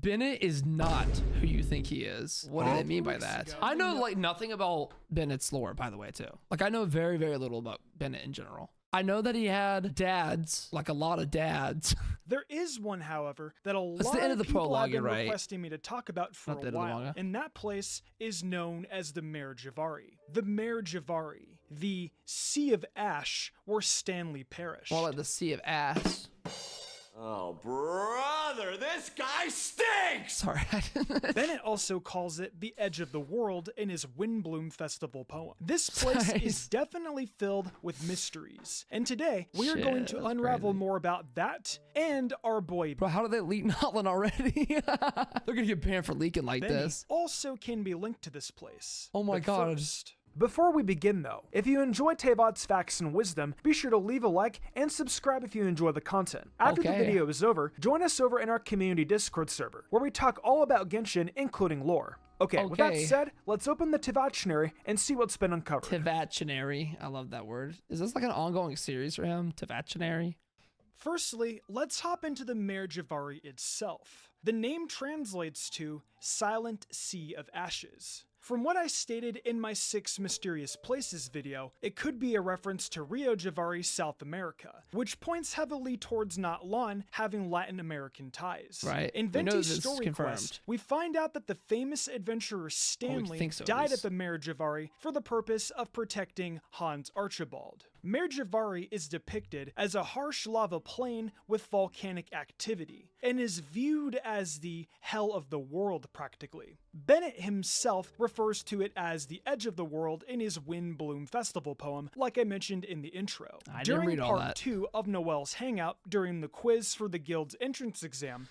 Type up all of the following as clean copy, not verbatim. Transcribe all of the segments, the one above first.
Bennett is not who you think he is. What do they mean by that? I know like nothing about Bennett's lore, by the way, too. Like I know very, very little about Bennett in general. I know that he had dads, like a lot of dads. There is one, however, that a lot the end of the people prologue, have been you're right. requesting me to talk about for a while, and that place is known as the Mare Javari. The Mare Javari, the Sea of Ash, where Stanley perished. Well, like the Sea of Ash. Oh, brother, this guy stinks! Sorry. Bennett also calls it the Edge of the World in his Windbloom Festival poem. This place is definitely filled with mysteries, and today we are going to unravel more about that and our boy. Bro, how did they leak Notland already? They're gonna get banned for leaking like this. Also can be linked to this place. Oh my god. First, before we begin though, if you enjoy Teyvat's Facts and Wisdom, be sure to leave a like and subscribe if you enjoy the content. After the video is over, join us over in our community Discord server, where we talk all about Genshin, including lore. Okay, with that said, let's open the Teyvattionary and see what's been uncovered. Teyvattionary, I love that word. Is this like an ongoing series for him? Teyvattionary? Firstly, let's hop into the Mare Javari itself. The name translates to Silent Sea of Ashes. From what I stated in my 6 Mysterious Places video, it could be a reference to Rio Javari, South America, which points heavily towards Notland having Latin American ties. Right. In Venti's story quest, we find out that the famous adventurer Stanley died at the Mare Javari for the purpose of protecting Hans Archibald. Mare Javari is depicted as a harsh lava plain with volcanic activity, and is viewed as the hell of the world practically. Bennett himself refers to it as the edge of the world in his Windbloom Festival poem, like I mentioned in the intro. During part 2 of Noel's hangout, during the quiz for the guild's entrance exam,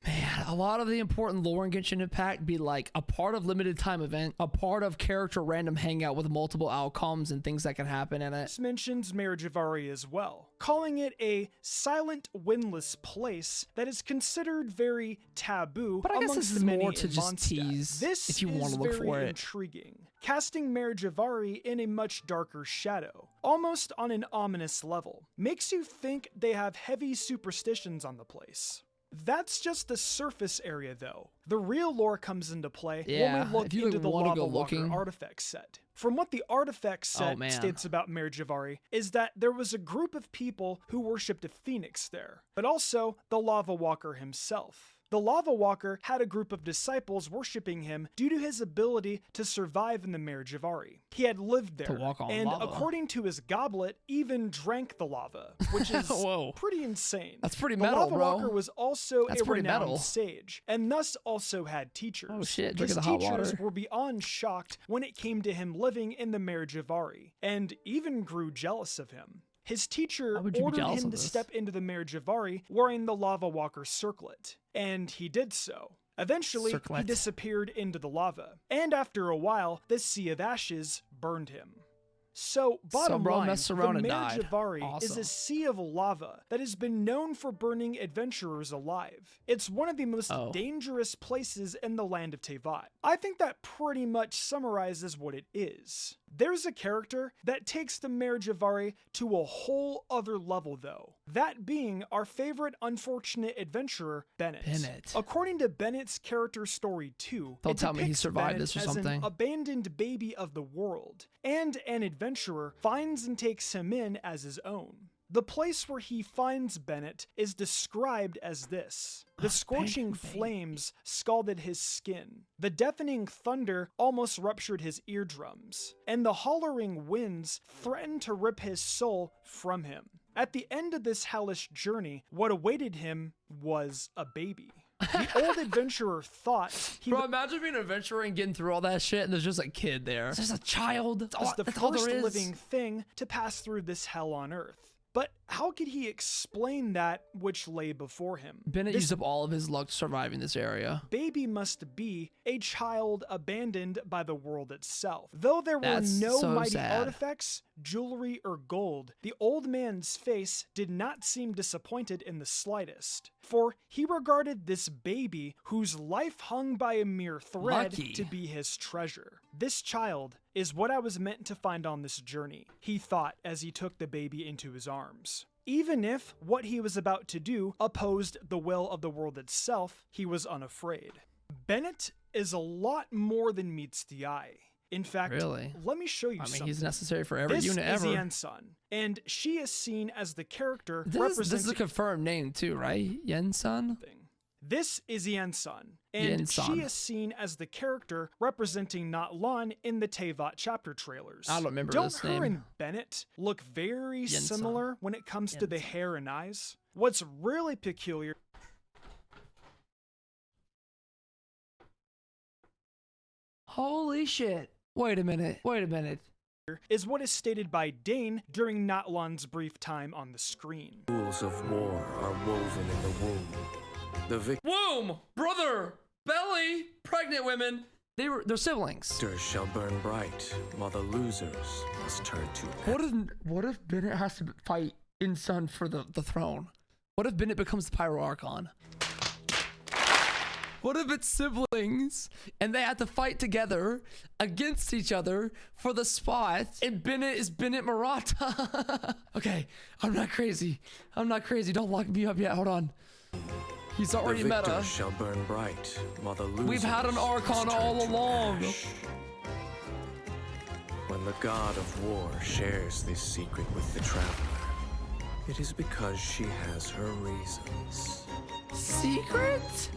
Man, a lot of the important lore in Genshin Impact be like a part of limited time event, a part of character random hangout with multiple outcomes and things that can happen in it. Mentions Mare Javari as well, calling it a silent, windless place that is considered very taboo. But I guess this is more to just tease this if you want to look for it. Intriguing, casting Mare Javari in a much darker shadow, almost on an ominous level. Makes you think they have heavy superstitions on the place. That's just the surface area though. The real lore comes into play when we look into the Lava Walker artifact set. From what the artifact set states about Mare Javari is that there was a group of people who worshipped a phoenix there, but also the Lava Walker himself. The Lava Walker had a group of disciples worshipping him due to his ability to survive in the Mare Javari. He had lived there, and according to his goblet, even drank the lava, which is pretty insane. That's pretty metal, bro. The Lava Walker was also a renowned sage, and thus also had teachers. Oh shit, his teachers were beyond shocked when it came to him living in the Mare Javari, and even grew jealous of him. His teacher ordered him to step into the Mare Javari wearing the Lava Walker circlet, and he did so. Eventually, he disappeared into the lava, and after a while, the Sea of Ashes burned him. So, bottom line, the Mare Javari is a sea of lava that has been known for burning adventurers alive. It's one of the most dangerous places in the land of Teyvat. I think that pretty much summarizes what it is. There's a character that takes the Mare Javari to a whole other level though. That being our favorite unfortunate adventurer, Bennett. According to Bennett's character story 2, don't tell me he survived this or something. An abandoned baby of the world, and an adventurer finds and takes him in as his own. The place where he finds Bennett is described as this. The scorching flames scalded his skin. The deafening thunder almost ruptured his eardrums. And the hollering winds threatened to rip his soul from him. At the end of this hellish journey, what awaited him was a baby. The old adventurer thought he Bro, imagine being an adventurer and getting through all that shit and there's just a kid there. There's a child. That's the first living thing to pass through this hell on earth. But how could he explain that which lay before him? Bennett used up all of his luck surviving this area. Baby must be a child abandoned by the world itself. Though there were no mighty artifacts, jewelry, or gold, the old man's face did not seem disappointed in the slightest. For he regarded this baby, whose life hung by a mere thread, to be his treasure. This child is what I was meant to find on this journey, he thought as he took the baby into his arms. even if what he was about to do opposed the will of the world itself, he was unafraid. Bennett is a lot more than meets the eye. In fact, let me show you something. He's necessary for every unit ever. This is Yanson, and she is seen as the character This is a confirmed name too, right? Yanson? This is Yanson, and she is seen as the character representing Natlan in the Teyvat chapter trailers. I don't remember this name. Don't her and Bennett look very similar when it comes to the hair and eyes? What's really peculiar... Holy shit. Wait a minute. Is what is stated by Dane during Natlan's brief time on the screen. Rules of war are woven in the womb. Womb! Brother! Belly! Pregnant women! They're siblings. Victors shall burn bright, while the losers must turn to... What if Bennett has to fight Yanson for the throne? What if Bennett becomes the Pyro Archon? What if it's siblings and they have to fight together against each other for the spot, and Bennett is Bennett Murata? Okay, I'm not crazy. Don't lock me up yet. Hold on. He's already the meta. Shall burn bright, while the losers We've had an Archon all along. When the god of war shares this secret with the traveler, it is because she has her reasons. Secret?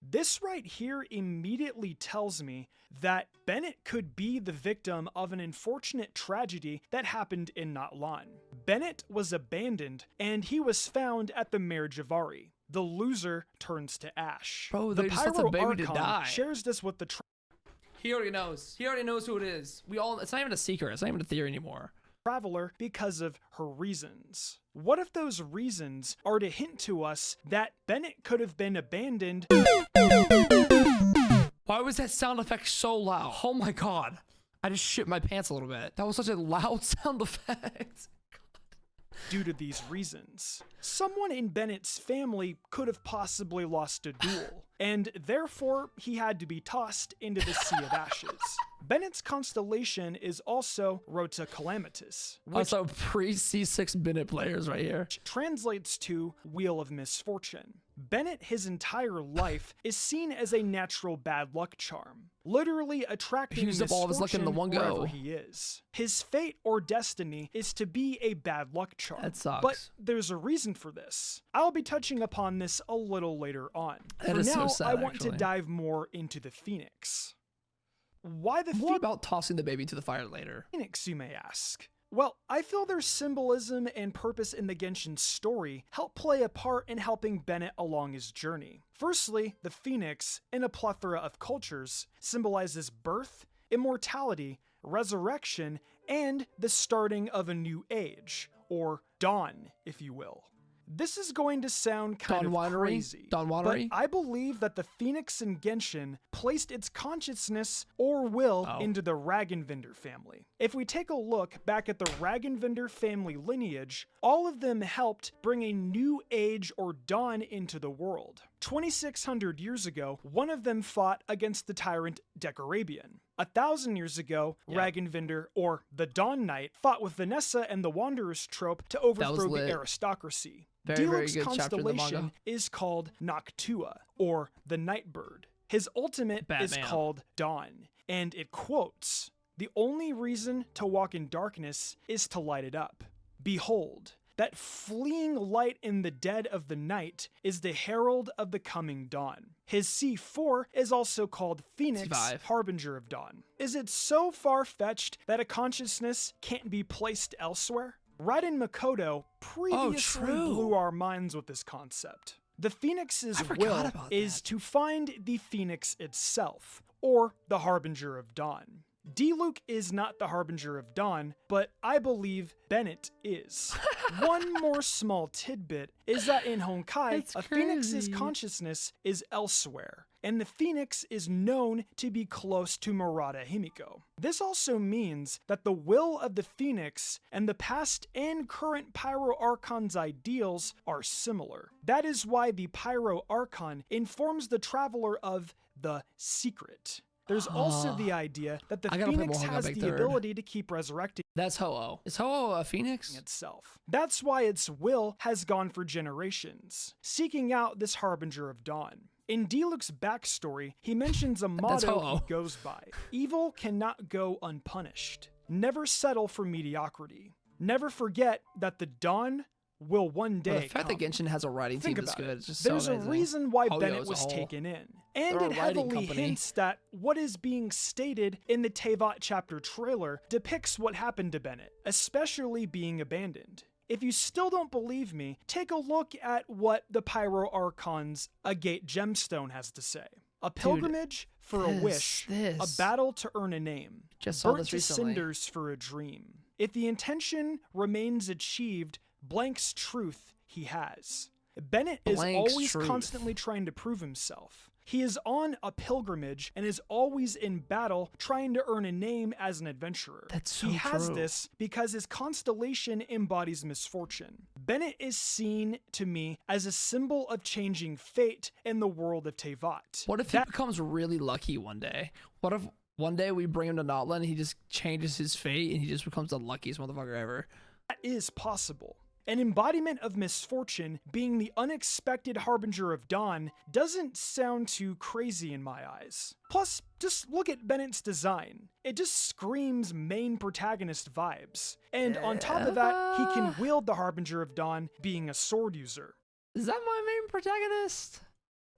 This right here immediately tells me that Bennett could be the victim of an unfortunate tragedy that happened in Natlan. Bennett was abandoned, and he was found at the Marriage of Ari. The loser turns to ash. Bro, the Pyro Archon shares this with the... He already knows. He already knows who it is. It's not even a secret. It's not even a theory anymore. Traveler because of her reasons. What if those reasons are to hint to us that Bennett could have been abandoned? Why was that sound effect so loud? Oh my god. I just shit my pants a little bit. That was such a loud sound effect. Due to these reasons, someone in Bennett's family could have possibly lost a duel, and therefore he had to be tossed into the Sea of Ashes. Bennett's constellation is also Rota Calamitous, which also pre-C6 Bennett players right here. Translates to Wheel of Misfortune. Bennett, his entire life, is seen as a natural bad luck charm, literally attracting misfortune all of his luck in the one wherever go. he is. His fate or destiny is to be a bad luck charm. That sucks. But there's a reason for this. I'll be touching upon this a little later on. That is now, so sad, I want actually. to dive more into the Phoenix. Why the More about tossing the baby to the fire later. Phoenix, you may ask? Well, I feel their symbolism and purpose in the Genshin story help play a part in helping Bennett along his journey. Firstly, the Phoenix, in a plethora of cultures, symbolizes birth, immortality, resurrection, and the starting of a new age, or dawn, if you will. This is going to sound kind of crazy, but I believe that the Phoenix in Genshin placed its consciousness or will into the Ragnvindr family. If we take a look back at the Ragnvindr family lineage, all of them helped bring a new age or dawn into the world. 2,600 years ago, one of them fought against the tyrant Decarabian. 1,000 years ago, Ragnvindr, or the Dawn Knight, fought with Vanessa and the Wanderer's trope to overthrow the aristocracy. Diluc's constellation is called Noctua, or the Nightbird. His ultimate is called Dawn, and it quotes, "The only reason to walk in darkness is to light it up. Behold, that fleeing light in the dead of the night is the herald of the coming dawn." His C4 is also called Phoenix, Harbinger of Dawn. Is it so far-fetched that a consciousness can't be placed elsewhere? Raiden Makoto previously blew our minds with this concept. The Phoenix's will is to find the Phoenix itself, or the Harbinger of Dawn. Diluc is not the Harbinger of Dawn, but I believe Bennett is. One more small tidbit is that in Honkai, a Phoenix's consciousness is elsewhere, and the Phoenix is known to be close to Murata Himiko. This also means that the will of the Phoenix and the past and current Pyro Archon's ideals are similar. That is why the Pyro Archon informs the traveler of the secret. There's also the idea that the Phoenix has the ability to keep resurrecting. That's Ho-Oh. Is Ho-Oh a Phoenix? Itself. That's why its will has gone for generations, seeking out this harbinger of dawn. In Diluc's backstory, he mentions a motto he goes by: evil cannot go unpunished. Never settle for mediocrity. Never forget that the dawn will one day the fact come. that Genshin has a writing team that's good, it's just There's so a amazing. reason why Bennett was taken in. And They're it a writing heavily company. hints that what is being stated in the Teyvat chapter trailer depicts what happened to Bennett, especially being abandoned. If you still don't believe me, take a look at what the Pyro Archon's Agate Gemstone has to say. A pilgrimage for a wish, a battle to earn a name, burnt to cinders for a dream. If the intention remains achieved, blank's truth he has. Bennett is always constantly trying to prove himself. He is on a pilgrimage and is always in battle trying to earn a name as an adventurer. He has this because his constellation embodies misfortune. Bennett is seen to me as a symbol of changing fate in the world of Teyvat. What if he becomes really lucky one day? What if one day we bring him to Notland and he just changes his fate and he just becomes the luckiest motherfucker ever? That is possible. An embodiment of misfortune being the unexpected harbinger of dawn doesn't sound too crazy in my eyes. Plus, just look at Bennett's design. It just screams main protagonist vibes. And on top of that, he can wield the harbinger of dawn being a sword user. Is that my main protagonist?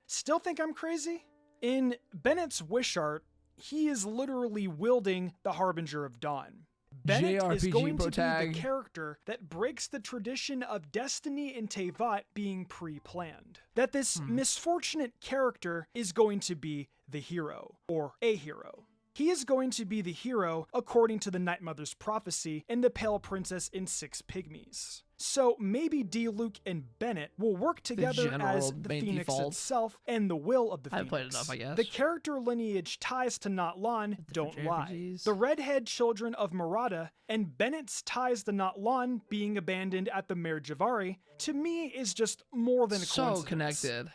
Still think I'm crazy? In Bennett's wish art, he is literally wielding the harbinger of dawn. Bennett is going to be the character that breaks the tradition of destiny in Teyvat being pre-planned. That this misfortunate character is going to be the hero, or a hero. He is going to be the hero according to the Night Mother's prophecy in The Pale Princess and Six Pygmies. So maybe Diluc and Bennett will work together as the Phoenix itself and the will of the Phoenix. I played enough, I guess. The character lineage ties to Natlan don't lie. The redhead children of Marari and Bennett's ties to Natlan being abandoned at the Mare Javari, to me is just more than a coincidence. So connected.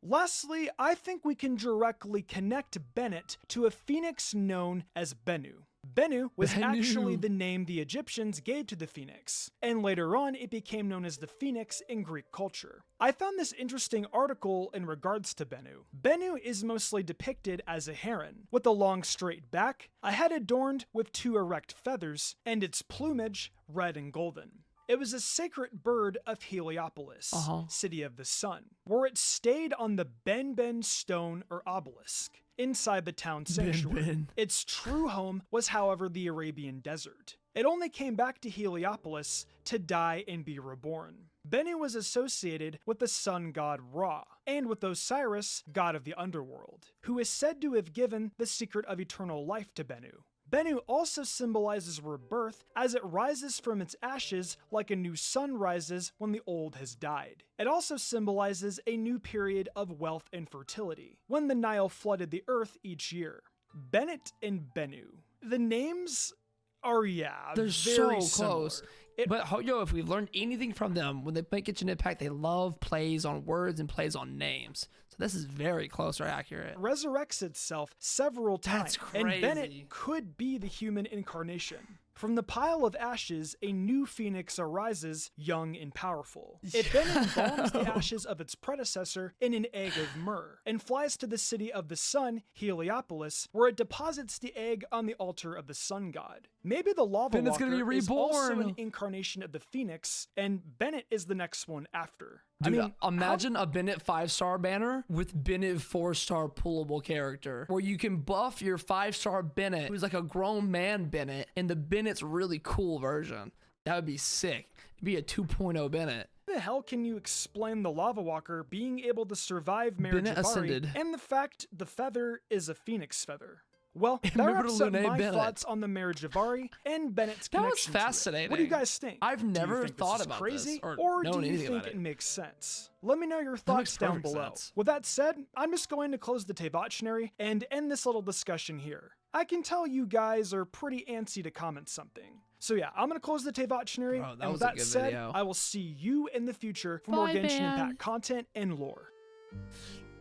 Lastly, I think we can directly connect Bennett to a phoenix known as Bennu. Bennu was actually the name the Egyptians gave to the phoenix, and later on it became known as the phoenix in Greek culture. I found this interesting article in regards to Bennu. Bennu is mostly depicted as a heron, with a long straight back, a head adorned with 2 erect feathers, and its plumage red and golden. It was a sacred bird of Heliopolis, city of the sun, where it stayed on the Bennett Benn stone or obelisk inside the town sanctuary. Its true home was, however, the Arabian desert. It only came back to Heliopolis to die and be reborn. Bennu was associated with the sun god Ra, and with Osiris, god of the underworld, who is said to have given the secret of eternal life to Bennu. Bennu also symbolizes rebirth as it rises from its ashes like a new sun rises when the old has died. It also symbolizes a new period of wealth and fertility, when the Nile flooded the earth each year. Bennett and Bennu. The names are, they're very so close. But if we've learned anything from them, when they make Genshin Impact, they love plays on words and plays on names. So this is very close or accurate. Resurrects itself several times, That's crazy. And Bennett could be the human incarnation. From the pile of ashes, a new phoenix arises, young and powerful. It then embalms the ashes of its predecessor in an egg of myrrh, and flies to the city of the sun, Heliopolis, where it deposits the egg on the altar of the sun god. Maybe the lava walker is also an incarnation of the phoenix, and Bennett is the next one after. Dude, imagine a Bennett 5-star banner with Bennett 4-star pullable character, where you can buff your 5-star Bennett, who's like a grown man Bennett, and the Bennett's really cool version. That would be sick. It'd be a 2.0 Bennett. How the hell can you explain the lava walker being able to survive Mare Javari and the fact the feather is a phoenix feather? Well, that wraps up my thoughts on the Mare Javari and Bennett's connection. That was fascinating. What do you guys think? I've never thought about crazy, this, or do you think it makes sense? Let me know your thoughts down below. With that said, I'm just going to close the Teyvattionary and end this little discussion here. I can tell you guys are pretty antsy to comment something. So yeah, I'm going to close the Teyvattionary, and with that said, I will see you in the future for more Genshin Impact content and lore.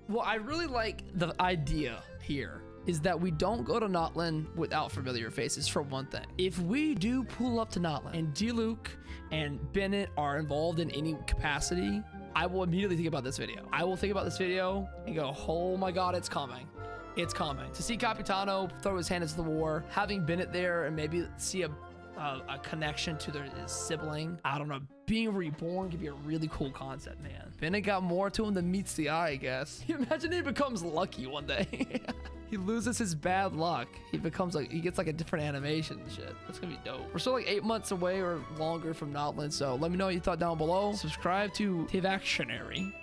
Well, I really like the idea here is that we don't go to Notland without familiar faces, for one thing. If we do pull up to Notland and Diluc and Bennett are involved in any capacity, I will immediately think about this video. I will think about this video and go, oh my God, it's coming. It's coming. To see Capitano throw his hand into the war, having Bennett there and maybe see a connection to his sibling. I don't know. Being reborn could be a really cool concept, man. Bennett got more to him than meets the eye, I guess. Imagine he becomes lucky one day. He loses his bad luck. He becomes like, he gets like a different animation and shit. That's gonna be dope. We're still like 8 months away or longer from Notland, so let me know what you thought down below. Subscribe to Tivactionary.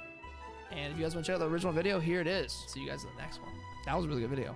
And if you guys want to check out the original video, here it is. See you guys in the next one. That was a really good video.